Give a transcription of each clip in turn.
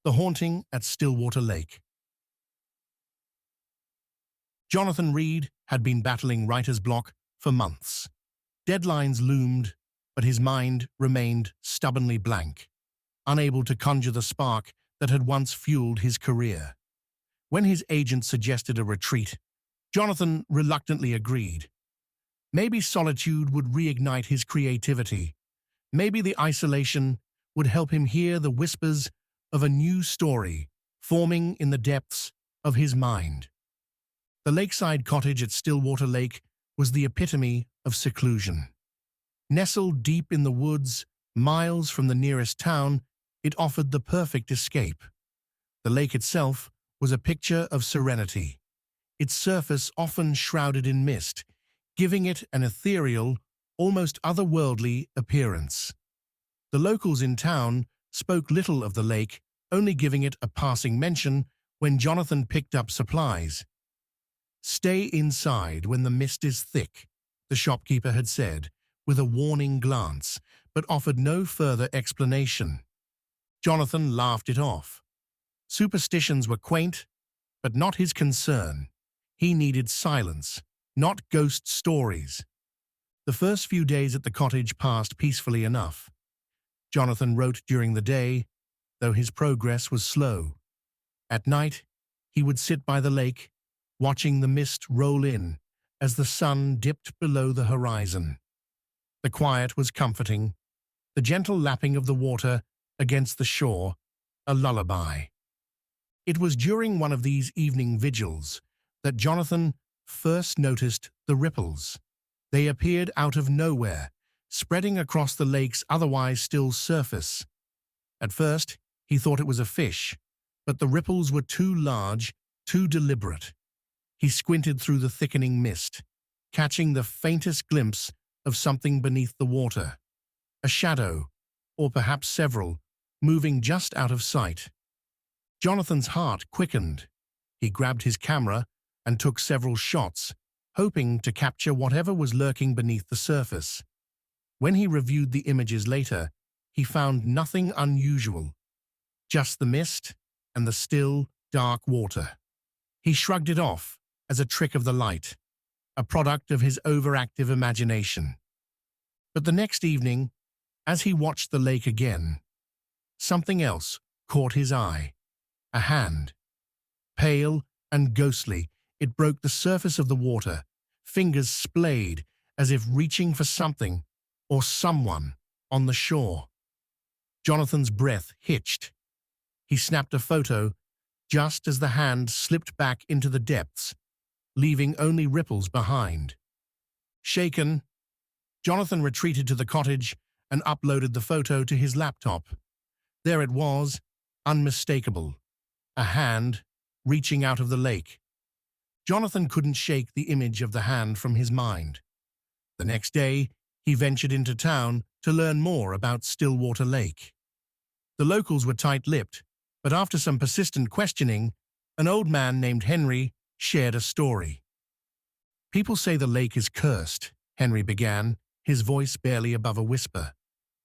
The Haunting at Stillwater Lake. Jonathan Reed had been battling writer's block for months. Deadlines loomed, but his mind remained stubbornly blank, unable to conjure the spark that had once fueled his career. When his agent suggested a retreat, Jonathan reluctantly agreed. Maybe solitude would reignite his creativity. Maybe the isolation would help him hear the whispers of a new story forming in the depths of his mind. The lakeside cottage at Stillwater Lake was the epitome of seclusion. Nestled deep in the woods, miles from the nearest town, it offered the perfect escape. The lake itself was a picture of serenity, its surface often shrouded in mist, giving it an ethereal, almost otherworldly appearance. The locals in town spoke little of the lake, only giving it a passing mention when Jonathan picked up supplies. "Stay inside when the mist is thick," the shopkeeper had said, with a warning glance, but offered no further explanation. Jonathan laughed it off. Superstitions were quaint, but not his concern. He needed silence, not ghost stories. The first few days at the cottage passed peacefully enough. Jonathan wrote during the day, though his progress was slow. At night, he would sit by the lake, watching the mist roll in as the sun dipped below the horizon. The quiet was comforting, the gentle lapping of the water against the shore, a lullaby. It was during one of these evening vigils that Jonathan first noticed the ripples. They appeared out of nowhere, spreading across the lake's otherwise still surface. At first, he thought it was a fish, but the ripples were too large, too deliberate. He squinted through the thickening mist, catching the faintest glimpse of something beneath the water. A shadow, or perhaps several, moving just out of sight. Jonathan's heart quickened. He grabbed his camera and took several shots, hoping to capture whatever was lurking beneath the surface. When he reviewed the images later, he found nothing unusual, just the mist and the still, dark water. He shrugged it off as a trick of the light, a product of his overactive imagination. But the next evening, as he watched the lake again, something else caught his eye. A hand. Pale and ghostly, it broke the surface of the water, fingers splayed as if reaching for something or someone on the shore. Jonathan's breath hitched. He snapped a photo just as the hand slipped back into the depths, leaving only ripples behind. Shaken, Jonathan retreated to the cottage and uploaded the photo to his laptop. There it was, unmistakable, a hand reaching out of the lake. Jonathan couldn't shake the image of the hand from his mind. The next day, he ventured into town to learn more about Stillwater Lake. The locals were tight-lipped, but after some persistent questioning, an old man named Henry shared a story. "People say the lake is cursed," Henry began, his voice barely above a whisper.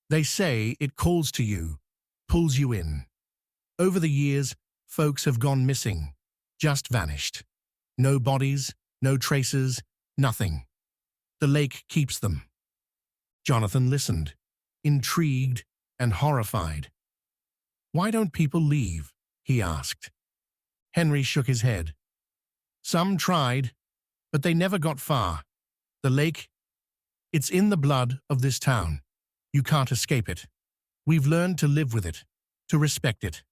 "They say it calls to you, pulls you in. Over the years, folks have gone missing, just vanished. No bodies, no traces, nothing. The lake keeps them." Jonathan listened, intrigued and horrified. "Why don't people leave?" he asked. Henry shook his head. "Some tried, but they never got far. The lake, it's in the blood of this town. You can't escape it. We've learned to live with it, to respect it."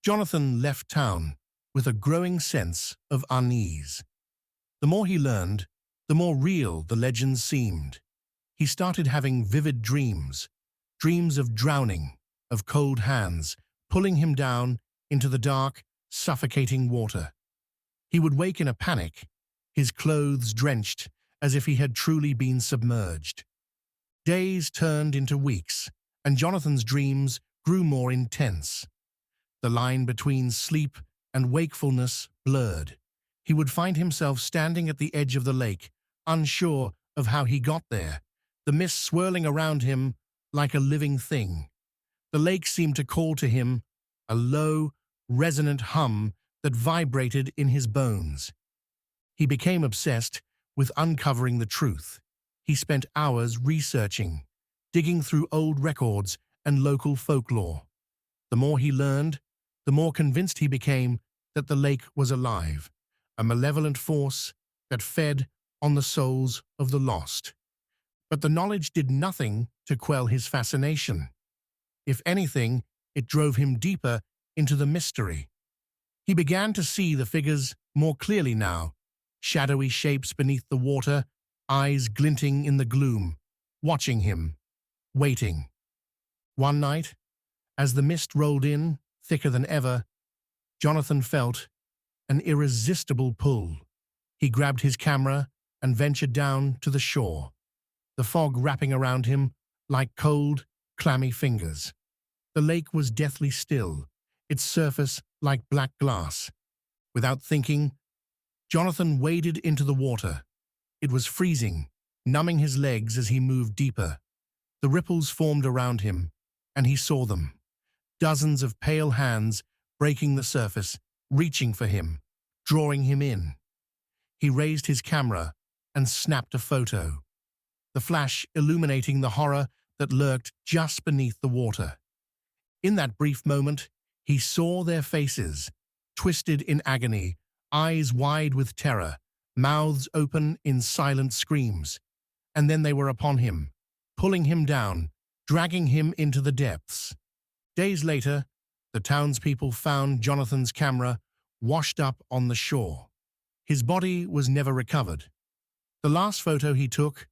Jonathan left town with a growing sense of unease. The more he learned, the more real the legends seemed. He started having vivid dreams, dreams of drowning, of cold hands pulling him down into the dark, suffocating water. He would wake in a panic, his clothes drenched as if he had truly been submerged. Days turned into weeks, and Jonathan's dreams grew more intense. The line between sleep and wakefulness blurred. He would find himself standing at the edge of the lake, unsure of how he got there, the mist swirling around him like a living thing. The lake seemed to call to him, a low, resonant hum that vibrated in his bones. He became obsessed with uncovering the truth. He spent hours researching, digging through old records and local folklore. The more he learned, the more convinced he became that the lake was alive, a malevolent force that fed on the souls of the lost. But the knowledge did nothing to quell his fascination. If anything, it drove him deeper into the mystery. He began to see the figures more clearly now, shadowy shapes beneath the water, eyes glinting in the gloom, watching him, waiting. One night, as the mist rolled in, thicker than ever, Jonathan felt an irresistible pull. He grabbed his camera and ventured down to the shore, the fog wrapping around him like cold, clammy fingers. The lake was deathly still, its surface like black glass. Without thinking, Jonathan waded into the water. It was freezing, numbing his legs as he moved deeper. The ripples formed around him, and he saw them. Dozens of pale hands breaking the surface, reaching for him, drawing him in. He raised his camera and snapped a photo, the flash illuminating the horror that lurked just beneath the water. In that brief moment, he saw their faces, twisted in agony, eyes wide with terror, mouths open in silent screams. And then they were upon him, pulling him down, dragging him into the depths. Days later, the townspeople found Jonathan's camera washed up on the shore. His body was never recovered. The last photo he took,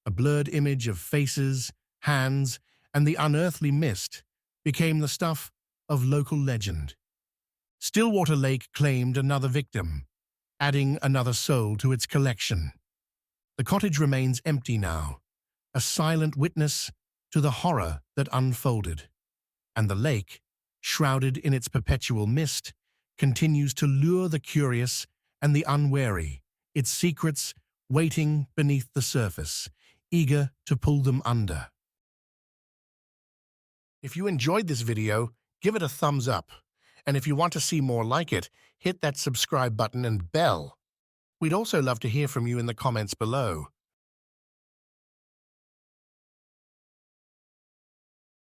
a blurred image of faces, hands, and the unearthly mist, became the stuff of local legend. Stillwater Lake claimed another victim, adding another soul to its collection. The cottage remains empty now, a silent witness to the horror that unfolded. And the lake, shrouded in its perpetual mist, continues to lure the curious and the unwary, its secrets waiting beneath the surface, eager to pull them under. If you enjoyed this video, give it a thumbs up. And if you want to see more like it, hit that subscribe button and bell. We'd also love to hear from you in the comments below.